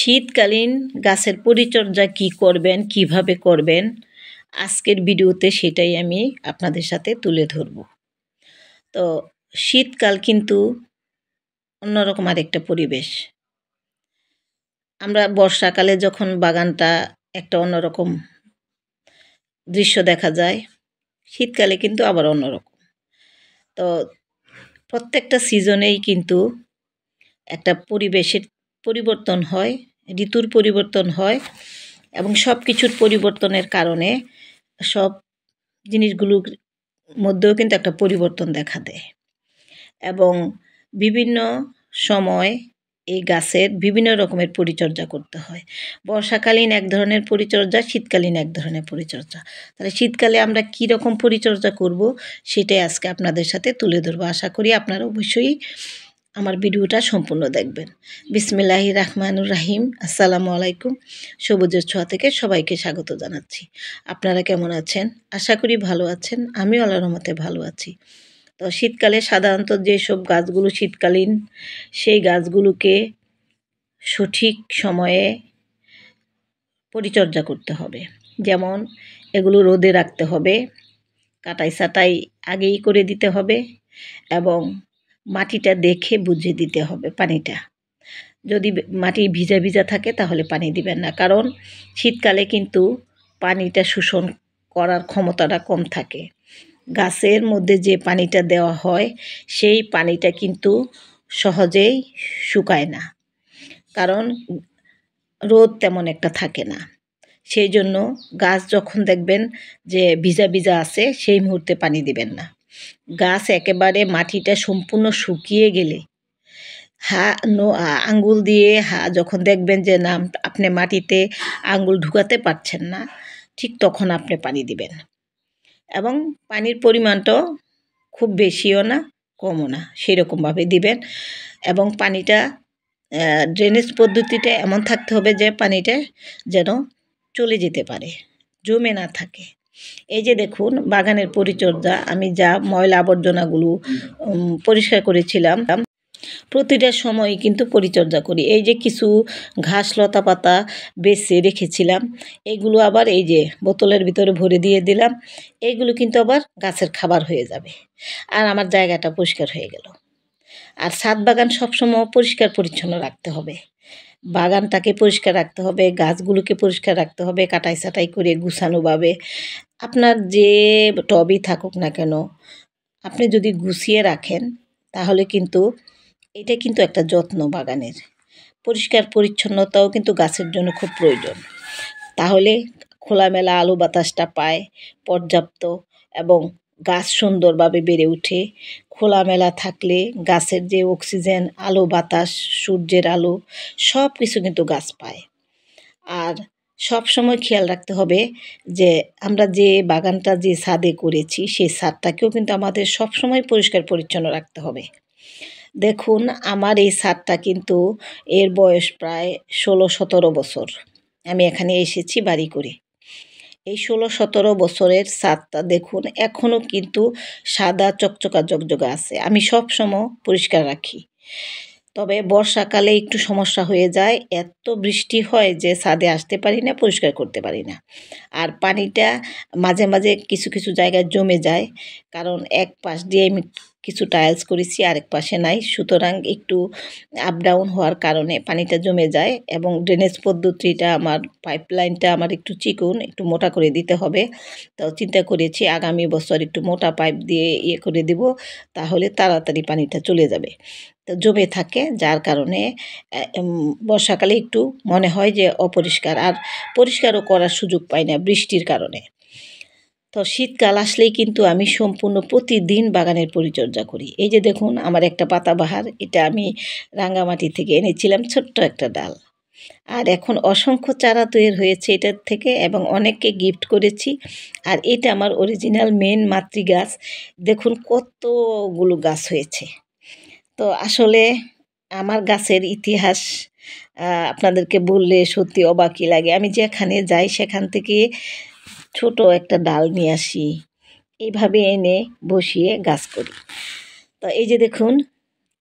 শীতকালীন গাছের পরিচর্যা কি করবেন, কিভাবে করবেন, আজকের ভিডিওতে সেটাই আমি আপনাদের সাথে তুলে ধরব। তো শীতকাল কিন্তু অন্যরকম আরেকটা পরিবেশ। আমরা বর্ষাকালে যখন বাগানটা একটা অন্যরকম দৃশ্য দেখা যায়, শীতকালে কিন্তু আবার অন্যরকম। তো প্রত্যেকটা সিজনেই কিন্তু একটা পরিবেশের পরিবর্তন হয়, ঋতুর পরিবর্তন হয় এবং সব কিছুর পরিবর্তনের কারণে সব জিনিসগুলোর মধ্যেও কিন্তু একটা পরিবর্তন দেখা দেয় এবং বিভিন্ন সময় এই গাছের বিভিন্ন রকমের পরিচর্যা করতে হয়। বর্ষাকালীন এক ধরনের পরিচর্যা, শীতকালীন এক ধরনের পরিচর্যা। তাহলে শীতকালে আমরা কী রকম পরিচর্যা করব সেটাই আজকে আপনাদের সাথে তুলে ধরবো। আশা করি আপনারা অবশ্যই আমার ভিডিওটা সম্পূর্ণ দেখবেন। বিসমিল্লাহির রহমানুর রাহিম। আসসালামু আলাইকুম। সবুজের ছোঁয়া থেকে সবাইকে স্বাগত জানাচ্ছি। আপনারা কেমন আছেন? আশা করি ভালো আছেন। আমিও আল্লাহর রহমতে ভালো আছি। তো শীতকালে সাধারণত যেসব গাছগুলো শীতকালীন, সেই গাছগুলোকে সঠিক সময়ে পরিচর্যা করতে হবে। যেমন এগুলো রোদে রাখতে হবে, কাটাই ছাঁটাই আগেই করে দিতে হবে এবং মাটিটা দেখে বুঝে দিতে হবে পানিটা। যদি মাটি ভিজা ভিজা থাকে তাহলে পানি দিবেন না, কারণ শীতকালে কিন্তু পানিটা শোষণ করার ক্ষমতাটা কম থাকে। গাছের মধ্যে যে পানিটা দেওয়া হয় সেই পানিটা কিন্তু সহজেই শুকায় না, কারণ রোদ তেমন একটা থাকে না। সেই জন্য গাছ যখন দেখবেন যে ভিজা ভিজা আছে সেই মুহূর্তে পানি দিবেন না। গাছ একেবারে মাটিটা সম্পূর্ণ শুকিয়ে গেলে আঙ্গুল দিয়ে যখন দেখবেন যে না আপনি মাটিতে আঙ্গুল ঢুকাতে পারছেন না, ঠিক তখন আপনি পানি দিবেন এবং পানির পরিমাণটাও খুব বেশিও না কমও না, সেরকমভাবে দিবেন এবং পানিটা ড্রেনেজ পদ্ধতিটা এমন থাকতে হবে যে পানিটা যেন চলে যেতে পারে, জমে না থাকে। এই যে দেখুন বাগানের পরিচর্যা, আমি যা ময়লা আবর্জনাগুলো পরিষ্কার করেছিলাম, প্রতিটা সময় কিন্তু পরিচর্যা করি। এই যে কিছু ঘাস লতা পাতা বেছে রেখেছিলাম, এগুলো আবার এই যে বোতলের ভিতরে ভরে দিয়ে দিলাম, এইগুলো কিন্তু আবার গাছের খাবার হয়ে যাবে আর আমার জায়গাটা পরিষ্কার হয়ে গেল। আর ছাদ বাগান সবসময় পরিষ্কার পরিচ্ছন্ন রাখতে হবে, বাগানটাকে পরিষ্কার রাখতে হবে, গাছগুলোকে পরিষ্কার রাখতে হবে, কাটাই ছাঁটাই করে গুছানোভাবে। আপনার যে টবই থাকুক না কেন, আপনি যদি গুছিয়ে রাখেন তাহলে কিন্তু এটা কিন্তু একটা যত্ন। বাগানের পরিষ্কার পরিচ্ছন্নতাও কিন্তু গাছের জন্য খুব প্রয়োজন, তাহলে খোলামেলা আলো বাতাসটা পায় পর্যাপ্ত এবং গাছ সুন্দরভাবে বেড়ে ওঠে। খোলামেলা থাকলে গাছের যে অক্সিজেন, আলো বাতাস, সূর্যের আলো সব কিছু কিন্তু গাছ পায়। আর সব সময় খেয়াল রাখতে হবে যে আমরা যে বাগানটা যে ছাদে করেছি সেই ছাদটাকেও কিন্তু আমাদের সব সময় পরিষ্কার পরিচ্ছন্ন রাখতে হবে। দেখুন আমার এই ছাদটা কিন্তু এর বয়স প্রায় 16-17 বছর। আমি এখানে এসেছি বাড়ি করে। এই 16-17 বছরের ছাদটা দেখুন এখনও কিন্তু সাদা চকচকা জকজকা আছে। আমি সব সময় পরিষ্কার রাখি, তবে বর্ষাকালে একটু সমস্যা হয়ে যায়, এত বৃষ্টি হয় যে ছাদে আসতে পারি না, পরিষ্কার করতে পারি না। আর পানিটা মাঝে মাঝে কিছু কিছু জায়গায় জমে যায়, কারণ এক পাশ দিয়ে আমি কিছু টাইলস করেছি আরেক পাশে নাই, সুতরাং একটু আপ ডাউন হওয়ার কারণে পানিটা জমে যায় এবং ড্রেনেজ পদ্ধতিটা আমার পাইপলাইনটা আমার একটু চিকন, একটু মোটা করে দিতে হবে। তো চিন্তা করেছি আগামী বছর একটু মোটা পাইপ দিয়ে করে দিব, তাহলে তাড়াতাড়ি পানিটা চলে যাবে। তো জমে থাকে যার কারণে বর্ষাকালে একটু মনে হয় যে অপরিষ্কার, আর পরিষ্কারও করার সুযোগ পাই না বৃষ্টির কারণে। তো শীতকাল আসলেই কিন্তু আমি সম্পূর্ণ প্রতিদিন বাগানের পরিচর্যা করি। এই যে দেখুন আমার একটা পাতাবাহার, এটা আমি রাঙ্গামাটি থেকে এনেছিলাম, ছোট্ট একটা ডাল, আর এখন অসংখ্য চারা তৈরি হয়েছে এটার থেকে এবং অনেককে গিফট করেছি। আর এটা আমার অরিজিনাল মেন মাতৃ গাছ, দেখুন কতগুলো গাছ হয়েছে। তো আসলে আমার গাছের ইতিহাস আপনাদেরকে বললে সত্যি অবাকই লাগে। আমি যেখানে যাই সেখান থেকে ছোট একটা ডাল নিয়ে আসি, এইভাবে এনে বসিয়ে গাছ করি। তো এই যে দেখুন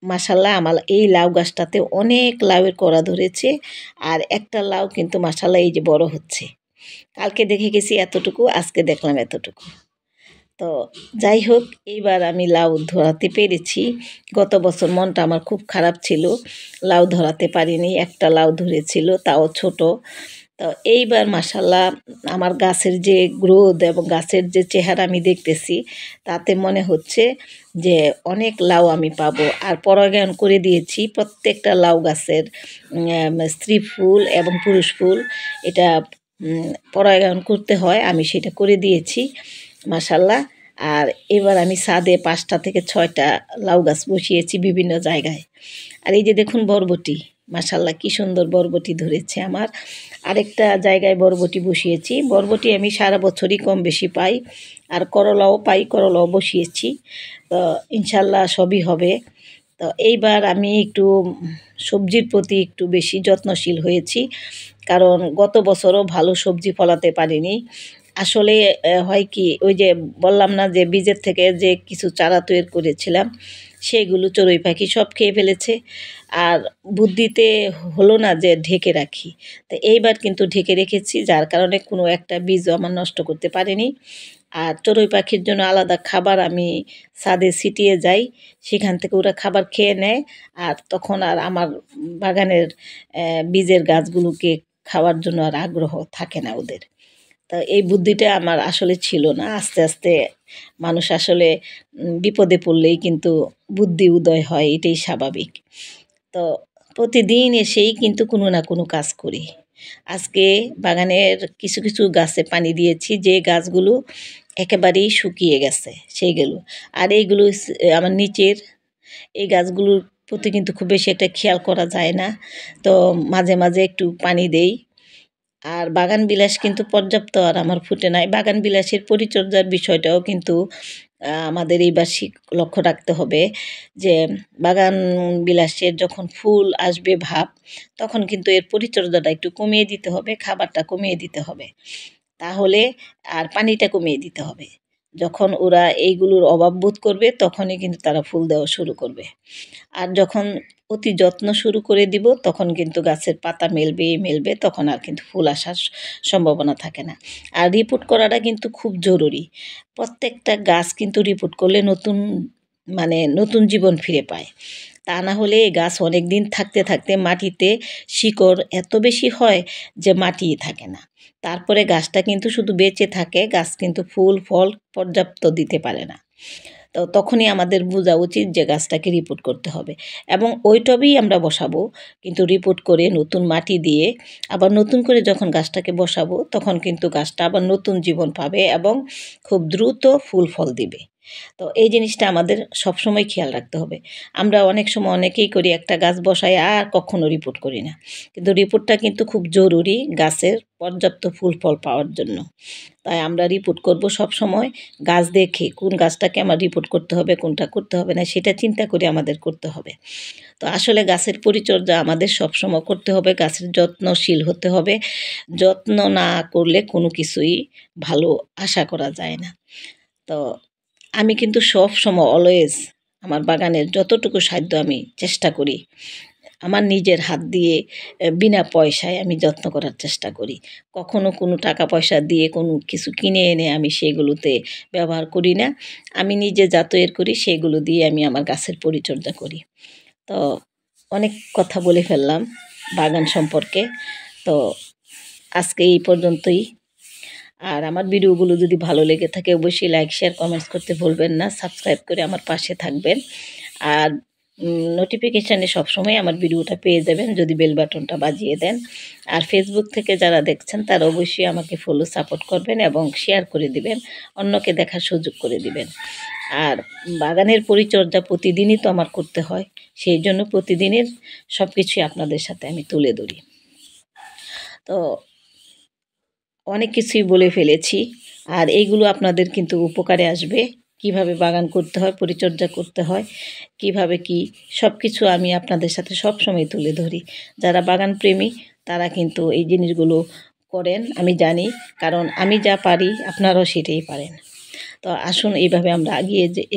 মাশাল্লাহ আমার এই লাউ গাছটাতে অনেক লাউয়ের কড়া ধরেছে। আর একটা লাউ কিন্তু মাশাল্লাহ এই যে বড় হচ্ছে। কালকে দেখে গেছি এতটুকু, আজকে দেখলাম এতটুকু। তো যাই হোক, এইবার আমি লাউ ধরাতে পেরেছি। গত বছর মনটা আমার খুব খারাপ ছিল, লাউ ধরাতে পারিনি, একটা লাউ ধরেছিল তাও ছোট। তো এইবার মাশাল্লাহ আমার গাছের যে গ্রোথ এবং গাছের যে চেহারা আমি দেখতেছি, তাতে মনে হচ্ছে যে অনেক লাউ আমি পাবো। আর পরাগায়ন করে দিয়েছি প্রত্যেকটা লাউ গাছের, স্ত্রী ফুল এবং পুরুষ ফুল, এটা পরাগায়ন করতে হয়, আমি সেটা করে দিয়েছি মাশাল্লাহ। আর এবার আমি ছাদে 5টা থেকে 6টা লাউ গাছ বসিয়েছি বিভিন্ন জায়গায়। আর এই যে দেখুন বরবটি, মাশাল্লাহ কি সুন্দর বরবটি ধরেছে আমার। আরেকটা জায়গায় বরবটি বসিয়েছি। বরবটি আমি সারা বছরই কম বেশি পাই। আর করলাও পাই, করলাও বসিয়েছি। তো ইনশাল্লাহ সবই হবে। তো এইবার আমি একটু সবজির প্রতি একটু বেশি যত্নশীল হয়েছি, কারণ গত বছরও ভালো সবজি ফলাতে পারিনি। আসলে হয় কি, ওই যে বললাম না যে বীজের থেকে যে কিছু চারা তৈরি করেছিলাম, সেগুলো চড়ুই পাখি সব খেয়ে ফেলেছে। আর বুদ্ধিতে হলো না যে ঢেকে রাখি। তো এইবার কিন্তু ঢেকে রেখেছি, যার কারণে কোনো একটা বীজও আমার নষ্ট করতে পারেনি। আর চড়ুই পাখির জন্য আলাদা খাবার আমি ছাদে ছিটিয়ে যাই, সেখান থেকে ওরা খাবার খেয়ে নেয়। আর তখন আর আমার বাগানের বীজের গাছগুলোকে খাওয়ার জন্য আর আগ্রহ থাকে না ওদের। তা এই বুদ্ধিটা আমার আসলে ছিল না। আস্তে আস্তে মানুষ আসলে বিপদে পড়লেই কিন্তু বুদ্ধি উদয় হয়, এটাই স্বাভাবিক। তো প্রতিদিন এসেই কিন্তু কোনো না কোনো কাজ করি। আজকে বাগানের কিছু কিছু গাছে পানি দিয়েছি, যে গাছগুলো একেবারেই শুকিয়ে গেছে সেইগুলো। আর এইগুলো আমার নিচের এই গাছগুলোর প্রতি কিন্তু খুব বেশি একটা খেয়াল করা যায় না। তো মাঝে মাঝে একটু পানি দেই। আর বাগান বিলাস কিন্তু পর্যাপ্ত আর আমার ফুটে নাই। বাগান বিলাসের পরিচর্যার বিষয়টাও কিন্তু আমাদের এইবার লক্ষ্য রাখতে হবে, যে বাগান বিলাসের যখন ফুল আসবে ভাব, তখন কিন্তু এর পরিচর্যাটা একটু কমিয়ে দিতে হবে, খাবারটা কমিয়ে দিতে হবে। তাহলে আর পানিটা কমিয়ে দিতে হবে। যখন ওরা এইগুলোর অভাব বোধ করবে, তখনই কিন্তু তারা ফুল দেওয়া শুরু করবে। আর যখন অতি যত্ন শুরু করে দিব, তখন কিন্তু গাছের পাতা মেলবেই মেলবে, তখন আর কিন্তু ফুল আসার সম্ভাবনা থাকে না। আর রিপোর্ট করাটা কিন্তু খুব জরুরি। প্রত্যেকটা গাছ কিন্তু রিপোর্ট করলে নতুন, মানে নতুন জীবন ফিরে পায়। তা না হলে এই গাছ অনেক দিন থাকতে থাকতে মাটিতে শিকড় এত বেশি হয় যে মাটিই থাকে না। তারপরে গাছটা কিন্তু শুধু বেঁচে থাকে, গাছ কিন্তু ফুল ফল পর্যাপ্ত দিতে পারে না। তো তখনই আমাদের বোঝা উচিত যে গাছটাকে রিপোর্ট করতে হবে। এবং ওই টবেই আমরা বসাবো, কিন্তু রিপোর্ট করে নতুন মাটি দিয়ে আবার নতুন করে যখন গাছটাকে বসাবো, তখন কিন্তু গাছটা আবার নতুন জীবন পাবে এবং খুব দ্রুত ফুল ফল দিবে। তো এই জিনিসটা আমাদের সবসময় খেয়াল রাখতে হবে। আমরা অনেক সময় অনেকেই করি, একটা গাছ বসাই আর কখনো রিপোর্ট করি না। কিন্তু রিপোর্টটা কিন্তু খুব জরুরি গাছের পর্যাপ্ত ফুল ফল পাওয়ার জন্য। তাই আমরা রিপোর্ট করব সব সময়, গাছ দেখে কোন গাছটাকে আমার রিপোর্ট করতে হবে, কোনটা করতে হবে না, সেটা চিন্তা করে আমাদের করতে হবে। তো আসলে গাছের পরিচর্যা আমাদের সবসময় করতে হবে, গাছের যত্নশীল হতে হবে। যত্ন না করলে কোনো কিছুই ভালো আশা করা যায় না। তো আমি কিন্তু সব সময় অলওয়েজ আমার বাগানের যতটুকু সাধ্য আমি চেষ্টা করি আমার নিজের হাত দিয়ে, বিনা পয়সায় আমি যত্ন করার চেষ্টা করি। কখনো কোনো টাকা পয়সা দিয়ে কোনো কিছু কিনে এনে আমি সেগুলোতে ব্যবহার করি না। আমি নিজে যা তৈরি করি সেগুলো দিয়ে আমি আমার গাছের পরিচর্যা করি। তো অনেক কথা বলে ফেললাম বাগান সম্পর্কে। তো আজকে এই পর্যন্তই। আর আমার ভিডিওগুলো যদি ভালো লেগে থাকে, অবশ্যই লাইক শেয়ার কমেন্টস করতে ভুলবেন না, সাবস্ক্রাইব করে আমার পাশে থাকবেন। আর নোটিফিকেশানে সবসময় আমার ভিডিওটা পেয়ে যাবেন যদি বেল বাটনটা বাজিয়ে দেন। আর ফেসবুক থেকে যারা দেখছেন তারা অবশ্যই আমাকে ফলো সাপোর্ট করবেন এবং শেয়ার করে দিবেন, অন্যকে দেখার সুযোগ করে দিবেন। আর বাগানের পরিচর্যা প্রতিদিনই তো আমার করতে হয়, সেই জন্য প্রতিদিনের সব কিছুই আপনাদের সাথে আমি তুলে ধরি। তো অনেক কিছুই বলে ফেলেছি, আর এইগুলো আপনাদের কিন্তু উপকারে আসবে। কিভাবে বাগান করতে হয়, পরিচর্যা করতে হয়, কিভাবে কি সব কিছু আমি আপনাদের সাথে সব সময় তুলে ধরি। যারা বাগান প্রেমী তারা কিন্তু এই জিনিসগুলো করেন, আমি জানি, কারণ আমি যা পারি আপনারাও সেটাই পারেন। তো আসুন এইভাবে আমরা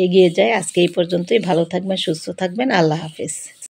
এগিয়ে যাই। আজকে এই পর্যন্তই। ভালো থাকবেন, সুস্থ থাকবেন। আল্লাহ হাফেজ।